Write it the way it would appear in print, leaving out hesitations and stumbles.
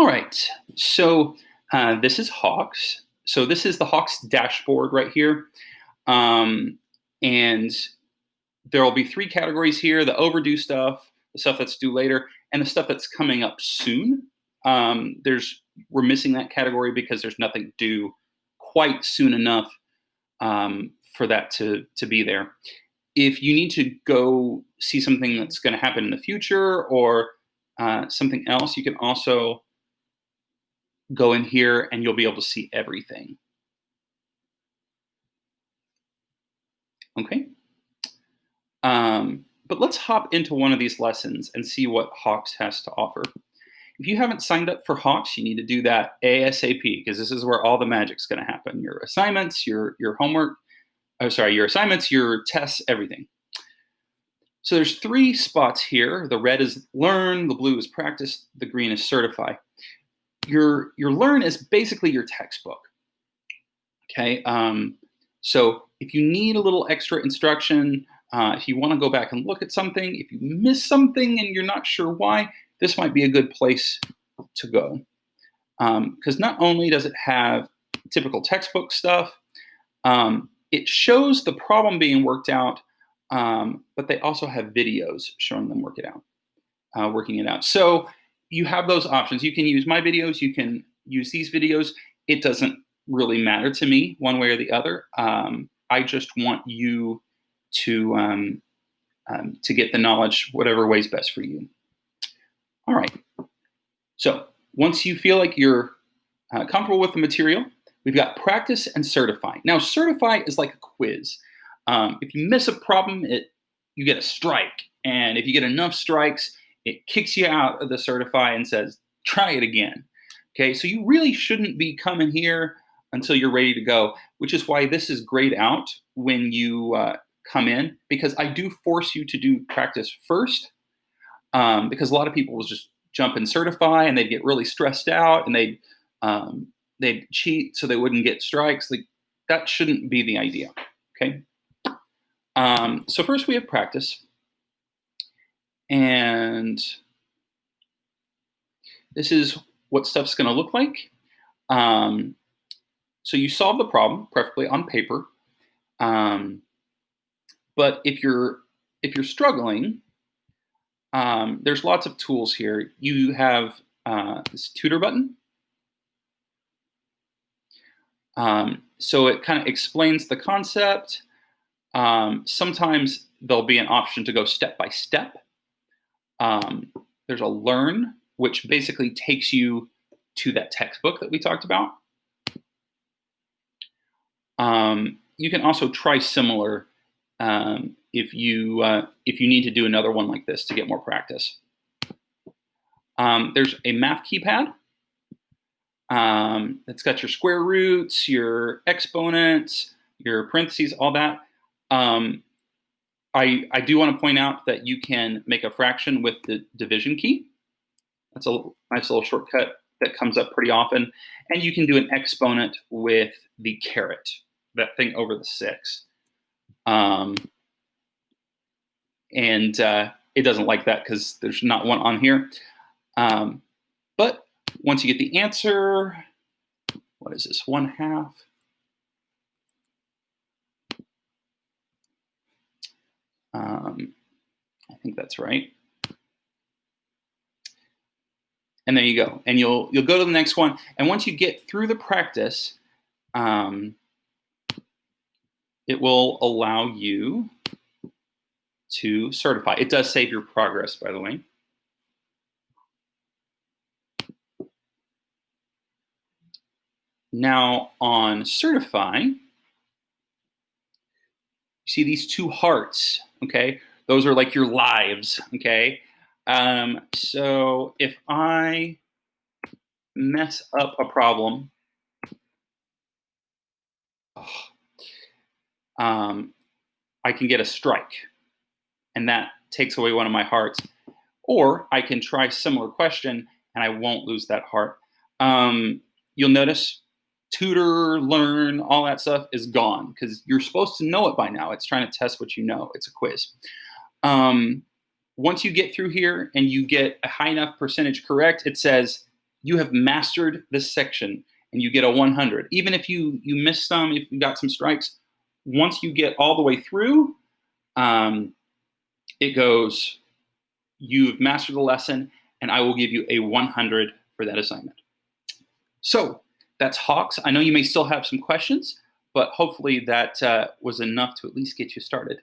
All right. So this is Hawks. So this is the Hawks dashboard right here. Um, and there will be three categories here: the overdue stuff, the stuff that's due later, and the stuff that's coming up soon. We're missing that category because there's nothing due quite soon enough for that to be there. If you need to go see something that's going to happen in the future or something else, you can also go in here and you'll be able to see everything. Okay. But let's hop into one of these lessons and see what Hawks has to offer. If you haven't signed up for Hawks, you need to do that ASAP because this is where all the magic's going to happen. Your assignments, your homework, your assignments, your tests, everything. So there's three spots here. The red is learn, the blue is practice, the green is certify. Your learn is basically your textbook. Okay. So if you need a little extra instruction, if you want to go back and look at something, if you miss something and you're not sure why, this might be a good place to go. Because not only does it have typical textbook stuff, it shows the problem being worked out, but they also have videos showing them working it out. So you have those options. You can use my videos. You can use these videos. It doesn't really matter to me one way or the other. I just want you to get the knowledge whatever way is best for you. All right. So once you feel like you're comfortable with the material, we've got practice and certify. Now, certify is like a quiz. If you miss a problem, you get a strike. And if you get enough strikes, it kicks you out of the certify and says, try it again. Okay, so you really shouldn't be coming here until you're ready to go, which is why this is grayed out when you come in, because I do force you to do practice first, because a lot of people will just jump and certify and they'd get really stressed out and they'd cheat so they wouldn't get strikes. Like, that shouldn't be the idea, okay? So first we have practice. And this is what stuff's going to look like. So you solve the problem, preferably on paper. But if you're struggling, there's lots of tools here. You have this tutor button. So it kind of explains the concept. Sometimes there'll be an option to go step by step. There's a learn, which basically takes you to that textbook that we talked about. You can also try similar if you need to do another one like this to get more practice. There's a math keypad. It's got your square roots, your exponents, your parentheses, all that. I do want to point out that you can make a fraction with the division key. That's a nice little shortcut that comes up pretty often. And you can do an exponent with the caret, that thing over the 6. It doesn't like that because there's not one on here. But once you get the answer, what is this, 1/2? I think that's right. And there you go. And you'll go to the next one. And once you get through the practice, it will allow you to certify. It does save your progress, by the way. Now on certify, you see these 2 hearts, okay? Those are like your lives, okay? So if I mess up a problem, I can get a strike, and that takes away one of my hearts. Or I can try a similar question, and I won't lose that heart. You'll notice tutor, learn, all that stuff is gone because you're supposed to know it by now. It's trying to test what you know. It's a quiz. Once you get through here and you get a high enough percentage correct, it says you have mastered this section and you get a 100. Even if you miss some, if you got some strikes, once you get all the way through, it goes, you've mastered the lesson, and I will give you a 100 for that assignment. So that's Hawks. I know you may still have some questions, but hopefully that was enough to at least get you started.